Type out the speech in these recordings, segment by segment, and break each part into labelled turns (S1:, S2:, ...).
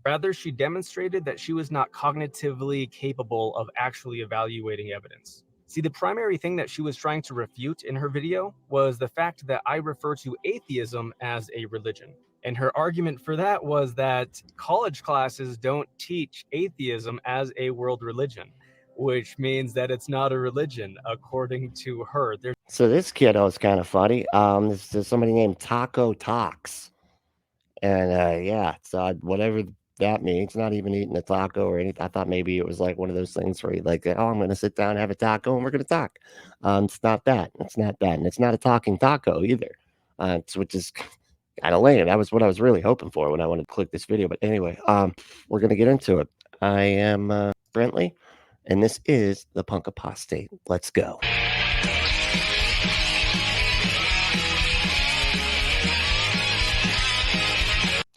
S1: Rather, she demonstrated that she was not cognitively capable of actually evaluating evidence. See, the primary thing that she was trying to refute in her video was the fact that I refer to atheism as a religion. And her argument for that was that college classes don't teach atheism as a world religion, which means that it's not a religion, according to her.
S2: So this kiddo is kind of funny. There's somebody named Taco Talks. And yeah, so whatever that means, not even eating a taco or anything. I thought maybe it was like one of those things where you like, oh, I'm going to sit down and have a taco and we're going to talk. It's not that. It's not that. And it's not a talking taco either, which is kind of lame. That was what I was really hoping for when I wanted to click this video. But anyway, we're going to get into it. I am Brentley, and this is the Punk Apostate. Let's go.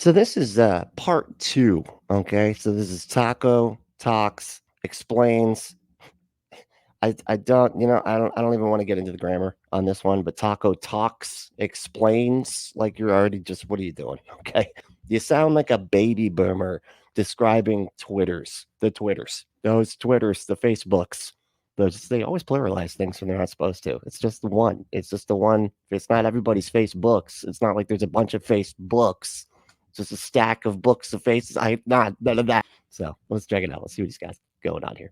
S2: So this is part 2, okay? So this is Taco Talks Explains. I don't even want to get into the grammar on this one, but Taco Talks Explains, like you're already just, what are you doing? Okay. You sound like a baby boomer describing those Twitters, the Facebooks. They always pluralize things when they're not supposed to. It's just the one. It's just the one. It's not everybody's Facebooks. It's not like there's a bunch of Facebooks. Just a stack of books of faces. None of that. So let's check it out. Let's see what he's got going on here.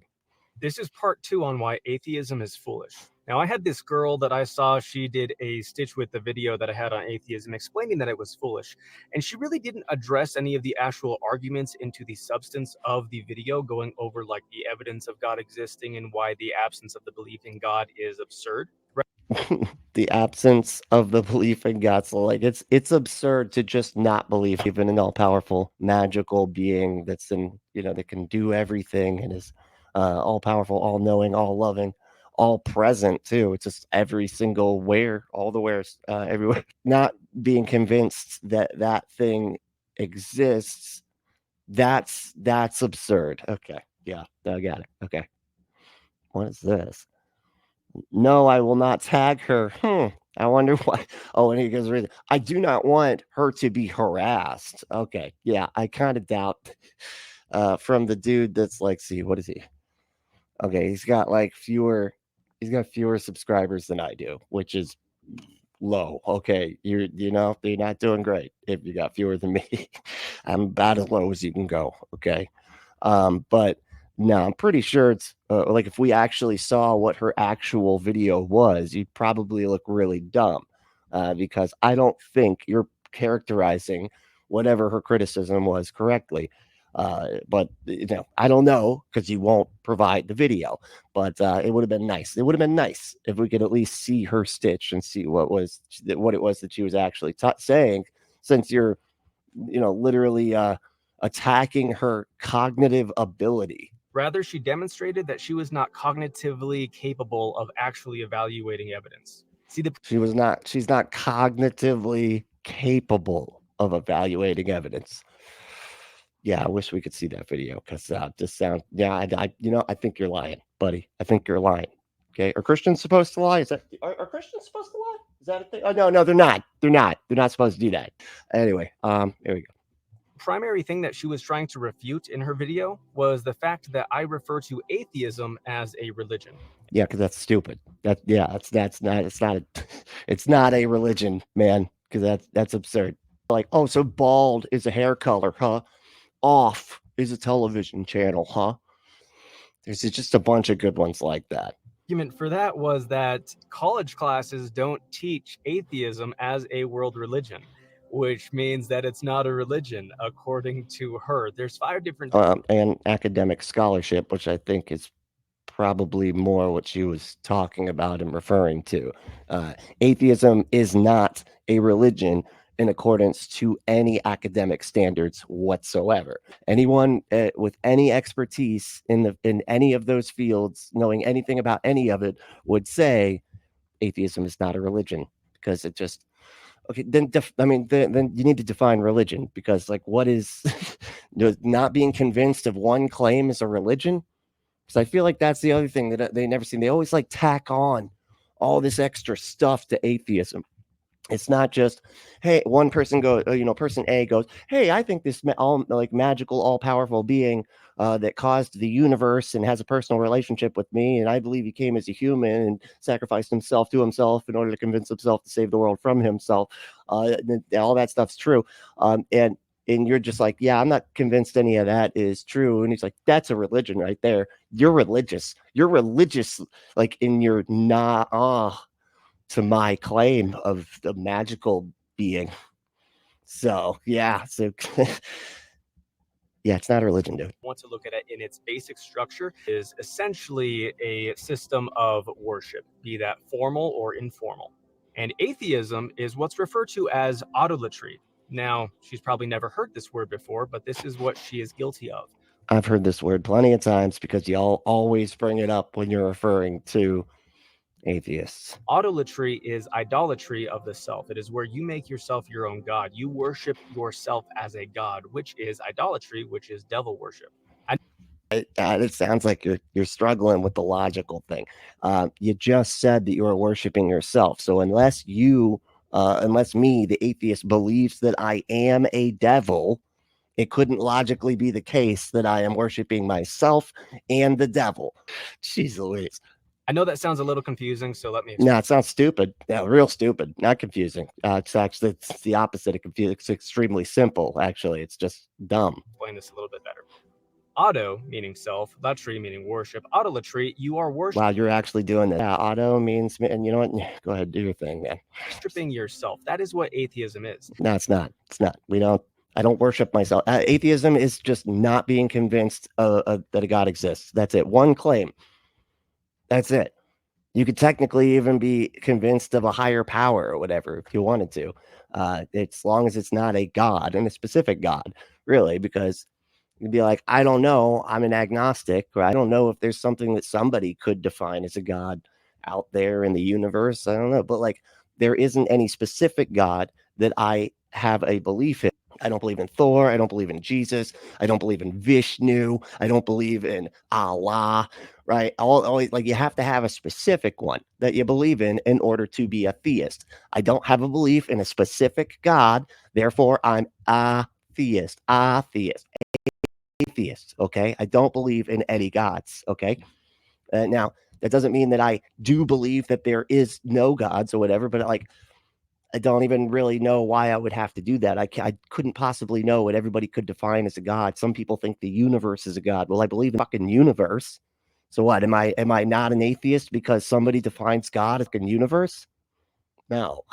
S1: This is part 2 on why atheism is foolish. Now, I had this girl that I saw, she did a stitch with the video that I had on atheism explaining that it was foolish. And she really didn't address any of the actual arguments into the substance of the video, going over like the evidence of God existing and why the absence of the belief in God is absurd.
S2: The absence of the belief in God. So like it's absurd to just not believe even an all-powerful magical being that's that can do everything and is all-powerful, all-knowing, all-loving, all-present too. It's just every single all the wheres, everywhere. Not being convinced that thing exists, that's absurd. Okay, yeah, I got it. Okay, what is this? No, I will not tag her. I wonder why. Oh, and he goes, I do not want her to be harassed. Okay. Yeah, I kind of doubt from the dude that's like, see, what is he? Okay, he's got fewer subscribers than I do, which is low. Okay, you're not doing great if you got fewer than me. I'm about as low as you can go. Okay. But no, I'm pretty sure it's like if we actually saw what her actual video was, you'd probably look really dumb because I don't think you're characterizing whatever her criticism was correctly. But I don't know because you won't provide the video. But it would have been nice. It would have been nice if we could at least see her stitch and see what it was that she was actually saying. Since you're, literally attacking her cognitive ability.
S1: Rather, she demonstrated that she was not cognitively capable of actually evaluating evidence.
S2: She's not cognitively capable of evaluating evidence. Yeah, I wish we could see that video because I think you're lying, buddy. I think you're lying. Okay, are Christians supposed to lie? Are Christians supposed to lie? Is that a thing? Oh no, they're not. They're not supposed to do that. Anyway, here we go.
S1: Primary thing that she was trying to refute in her video was the fact that I refer to atheism as a religion.
S2: Yeah, because that's stupid. It's not a religion, man, because that's absurd. Like, oh, so bald is a hair color, huh? Off is a television channel, huh? There's just a bunch of good ones like that.
S1: Argument for that was that college classes don't teach atheism as a world religion, which means that it's not a religion, according to her. There's 5 different...
S2: and academic scholarship, which I think is probably more what she was talking about and referring to. Atheism is not a religion in accordance to any academic standards whatsoever. Anyone with any expertise in any of those fields, knowing anything about any of it, would say atheism is not a religion because it just... Okay, then then you need to define religion because what is not being convinced of one claim is a religion? Because I feel like that's the other thing that they never seem. They always tack on all this extra stuff to atheism. It's not just, hey, one person goes, person A goes, hey, I think this magical, all powerful being that caused the universe and has a personal relationship with me, and I believe he came as a human and sacrificed himself to himself in order to convince himself to save the world from himself. All that stuff's true, and you're just like, yeah, I'm not convinced any of that is true. And he's like, that's a religion right there. You're religious. You're religious, like in your to my claim of the magical being. So yeah, yeah, it's not a religion, dude.
S1: Want to look at it in its basic structure is essentially a system of worship, be that formal or informal. And atheism is what's referred to as autolatry. Now, she's probably never heard this word before, but this is what she is guilty of.
S2: I've heard this word plenty of times because y'all always bring it up when you're referring to atheists.
S1: Autolatry is idolatry of the self. It is where you make yourself your own god. You worship yourself as a god, which is idolatry, which is devil worship.
S2: It sounds like you're struggling with the logical thing. You just said that you are worshiping yourself. So unless me, the atheist, believes that I am a devil, it couldn't logically be the case that I am worshiping myself and the devil. Jeez Louise.
S1: I know that sounds a little confusing, so let me explain.
S2: No, it sounds stupid. Yeah, real stupid, not confusing. It's the opposite of confusing. It's extremely simple, actually. It's just dumb.
S1: Explain this a little bit better. Auto, meaning self, latry, meaning worship. Autolatry, you are worshiping.
S2: Wow, you're actually doing that. Yeah, auto means, and you know what? Go ahead, do your thing, man.
S1: Worshiping yourself. That is what atheism is.
S2: No, it's not. It's not. I don't worship myself. Atheism is just not being convinced that a God exists. That's it. One claim. That's it. You could technically even be convinced of a higher power or whatever if you wanted to. As long as it's not a God, and a specific God, really, because you'd be like, I don't know. I'm an agnostic, or I don't know if there's something that somebody could define as a God out there in the universe. I don't know. But like, there isn't any specific God that I have a belief in. I don't believe in Thor. I don't believe in Jesus. I don't believe in Vishnu. I don't believe in Allah, right? Always, like, you have to have a specific one that you believe in order to be a theist. I don't have a belief in a specific God. Therefore, I'm atheist. Atheist, okay? I don't believe in any gods, okay? Now, that doesn't mean that I do believe that there is no gods or whatever, but like, I don't even really know why I would have to do that. I couldn't possibly know what everybody could define as a god. Some people think the universe is a god. Well, I believe in the fucking universe. So what? Am I not an atheist because somebody defines God as a universe? No.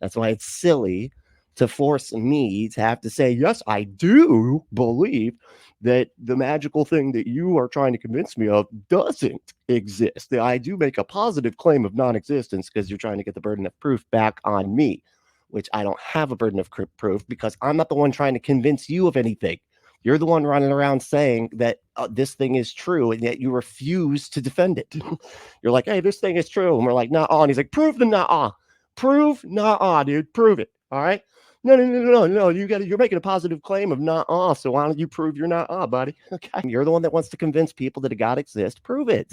S2: That's why it's silly to force me to have to say, yes, I do believe that the magical thing that you are trying to convince me of doesn't exist. I do make a positive claim of non-existence because you're trying to get the burden of proof back on me, which I don't have a burden of proof because I'm not the one trying to convince you of anything. You're the one running around saying that this thing is true, and yet you refuse to defend it. You're like, hey, this thing is true. And we're like, nah, and he's like, prove the nah. Prove nah, dude. Prove it. All right. No. You're making a positive claim of nah. So why don't you prove you're nah, buddy? Okay. You're the one that wants to convince people that a God exists. Prove it.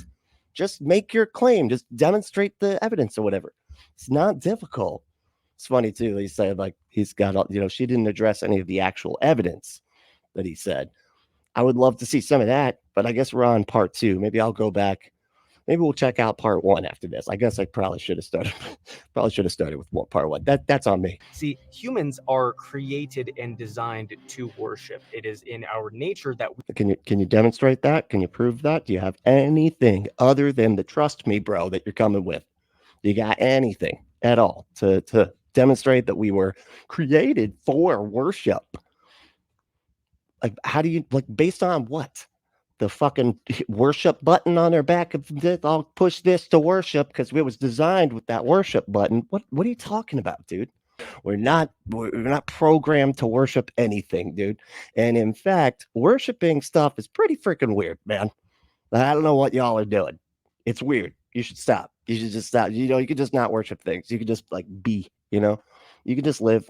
S2: Just make your claim. Just demonstrate the evidence or whatever. It's not difficult. It's funny too. He said like he's got, she didn't address any of the actual evidence that he said. I would love to see some of that, but I guess we're on part 2. Maybe I'll go back. Maybe we'll check out part 1 after this. I guess I probably should have started with part 1. That's on me.
S1: See, humans are created and designed to worship. It is in our nature that we...
S2: Can you demonstrate that? Can you prove that? Do you have anything other than the trust me, bro, that you're coming with? Do you got anything at all to demonstrate that we were created for worship? Like, how do you, like, based on what? The fucking worship button on their back of this, I'll push this to worship because it was designed with that worship button. What are you talking about, dude? We're not programmed to worship anything, dude. And in fact, worshiping stuff is pretty freaking weird, man. I don't know what y'all are doing. It's weird. You should stop. You should just stop. You could just not worship things. You could just like be, you could just live.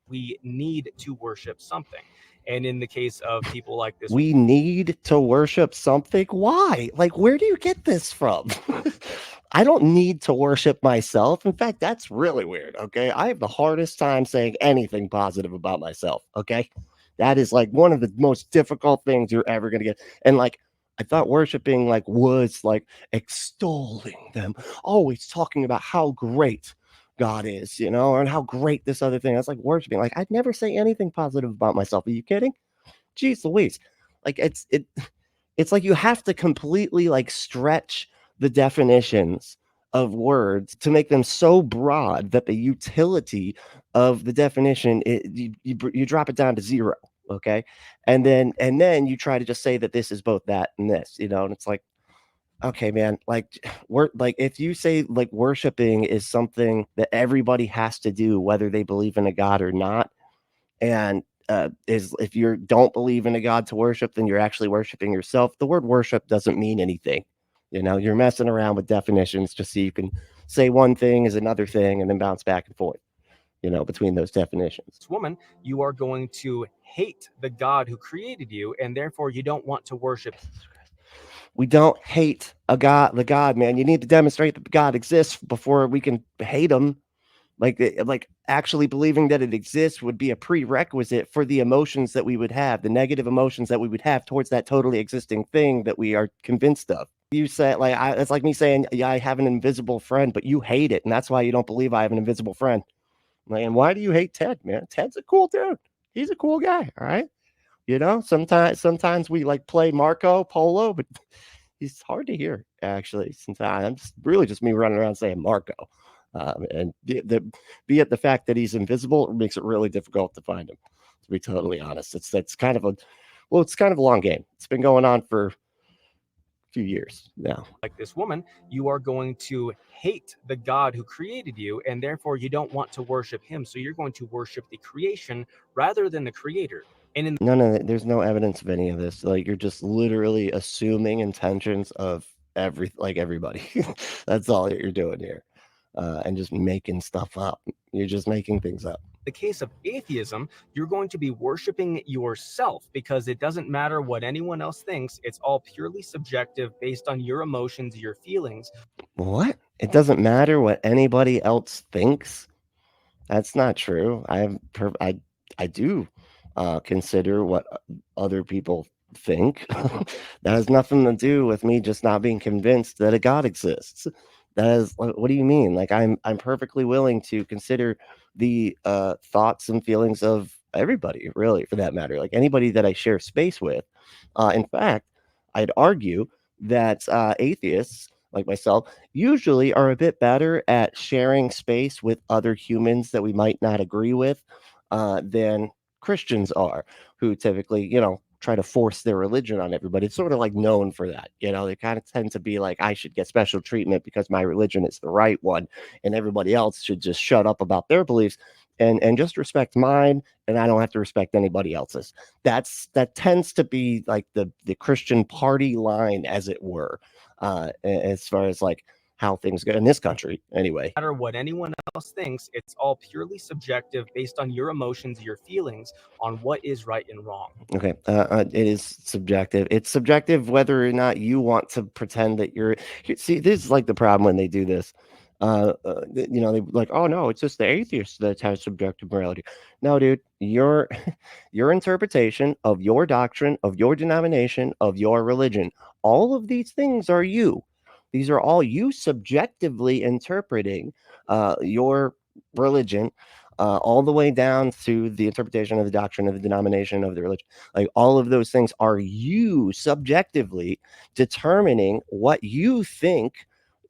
S1: We need to worship something. And in the case of people like this,
S2: we need to worship something. Why? Like, where do you get this from? I don't need to worship myself. In fact, that's really weird. Okay. I have the hardest time saying anything positive about myself. Okay. That is like one of the most difficult things you're ever going to get. And like, I thought worshiping like was like extolling them, always talking about how great God is, you know, and how great this other thing. That's like worshiping. Like, I'd never say anything positive about myself. Are you kidding? Jeez Louise. Like, it's like you have to completely like stretch the definitions of words to make them so broad that the utility of the definition you drop it down to zero. Okay. And then you try to just say that this is both that and this, you know, and it's like, okay, man, like we're like if you say like worshiping is something that everybody has to do whether they believe in a god or not, and is if you don't believe in a god to worship, then you're actually worshiping yourself. The word worship doesn't mean anything. You know, you're messing around with definitions just so you can say one thing is another thing and then bounce back and forth, you know, between those definitions.
S1: Woman, you are going to hate the God who created you, and therefore you don't want to worship.
S2: We don't hate the God, man. You need to demonstrate that God exists before we can hate him. Like actually believing that it exists would be a prerequisite for the emotions that we would have, the negative emotions that we would have towards that totally existing thing that we are convinced of. You say like it's like me saying, yeah, I have an invisible friend, but you hate it, and that's why you don't believe I have an invisible friend. Like, and why do you hate Ted, man? Ted's a cool dude. He's a cool guy. All right. You know, sometimes we like play Marco Polo, but he's hard to hear actually. Sometimes I'm just me running around saying Marco. And be it the fact that he's invisible, it makes it really difficult to find him. To be totally honest, it's kind of a long game. It's been going on for a few years now.
S1: Like this woman, you are going to hate the God who created you, and therefore you don't want to worship him. So you're going to worship the creation rather than the creator. And in
S2: No, there's no evidence of any of this. Like you're just literally assuming intentions of everybody. That's all that you're doing here. And just making stuff up. You're just making things up.
S1: the case of atheism, you're going to be worshiping yourself because it doesn't matter what anyone else thinks. It's all purely subjective based on your emotions, your feelings.
S2: What? It doesn't matter what anybody else thinks? That's not true. I do consider what other people think. That has nothing to do with me just not being convinced that a God exists. That is, what do you mean? Like I'm perfectly willing to consider the thoughts and feelings of everybody, really, for that matter. Like anybody that I share space with. In fact, I'd argue that atheists like myself usually are a bit better at sharing space with other humans that we might not agree with than Christians are, who typically, try to force their religion on everybody. It's sort of like known for that. They kind of tend to be like, I should get special treatment because my religion is the right one, and everybody else should just shut up about their beliefs and just respect mine, and I don't have to respect anybody else's. That tends to be like the Christian party line, as it were, as far as like how things go in this country anyway.
S1: No matter what anyone else thinks, it's all purely subjective based on your emotions, your feelings on what is right and wrong.
S2: Okay, it is subjective. It's subjective whether or not you want to pretend that you're. See, this is like the problem when they do this. They like, oh no, it's just the atheists that has subjective morality. No, dude, your interpretation of your doctrine, of your denomination, of your religion, all of these things are you. These are all you subjectively interpreting your religion, all the way down to the interpretation of the doctrine of the denomination of the religion. Like all of those things are you subjectively determining what you think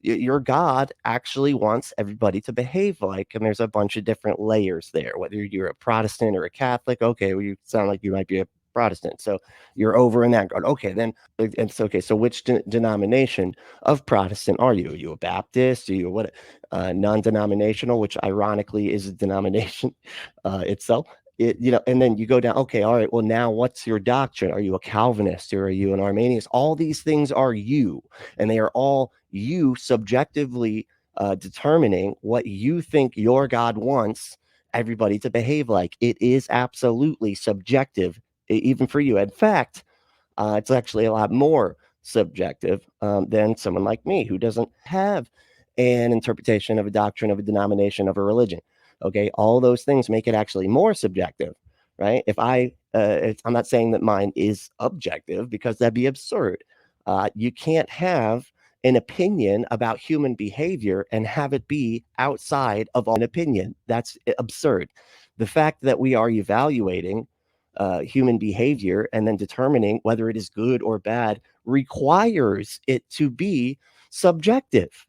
S2: your God actually wants everybody to behave like. And there's a bunch of different layers there, whether you're a Protestant or a Catholic. Okay, well, you sound like you might be a Protestant. So you're over in that. Okay, then it's okay. So which denomination of Protestant are you? Are you a Baptist? Are you what? Non-denominational, which ironically is a denomination itself. And then you go down. Okay, all right. Well, now what's your doctrine? Are you a Calvinist or are you an Arminian? All these things are you, and they are all you subjectively determining what you think your God wants everybody to behave like. It is absolutely subjective, even for you. In fact, it's actually a lot more subjective than someone like me who doesn't have an interpretation of a doctrine, of a denomination, of a religion. Okay, all those things make it actually more subjective, right? If I'm not saying that mine is objective, because that'd be absurd. You can't have an opinion about human behavior and have it be outside of an opinion. That's absurd. The fact that we are evaluating human behavior and then determining whether it is good or bad requires it to be subjective.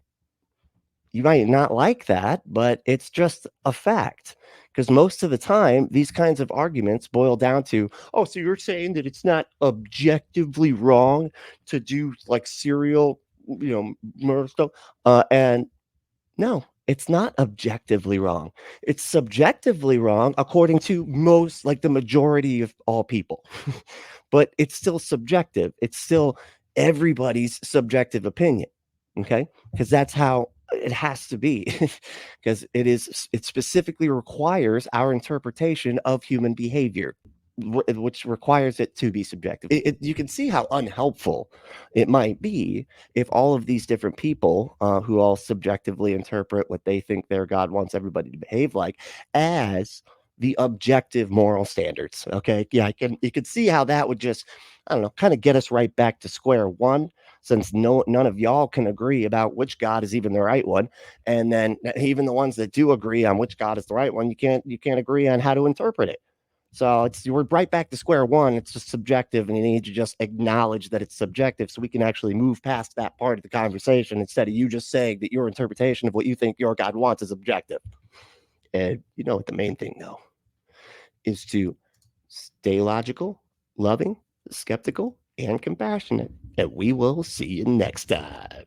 S2: You might not like that, but it's just a fact. Because most of the time, these kinds of arguments boil down to, oh, so you're saying that it's not objectively wrong to do like serial, murder stuff? And no, it's not objectively wrong. It's subjectively wrong according to most, like the majority of all people. But it's still subjective. It's still everybody's subjective opinion. Okay? Because that's how it has to be. Because it specifically requires our interpretation of human behavior, which requires it to be subjective. You can see how unhelpful it might be if all of these different people who all subjectively interpret what they think their God wants everybody to behave like as the objective moral standards. Okay. Yeah, you can see how that would just, I don't know, kind of get us right back to square one, since none of y'all can agree about which God is even the right one. And then even the ones that do agree on which God is the right one, you can't agree on how to interpret it. So we're right back to square one. It's just subjective, and you need to just acknowledge that it's subjective so we can actually move past that part of the conversation instead of you just saying that your interpretation of what you think your God wants is objective. And you know what the main thing, though, is to stay logical, loving, skeptical, and compassionate. And we will see you next time.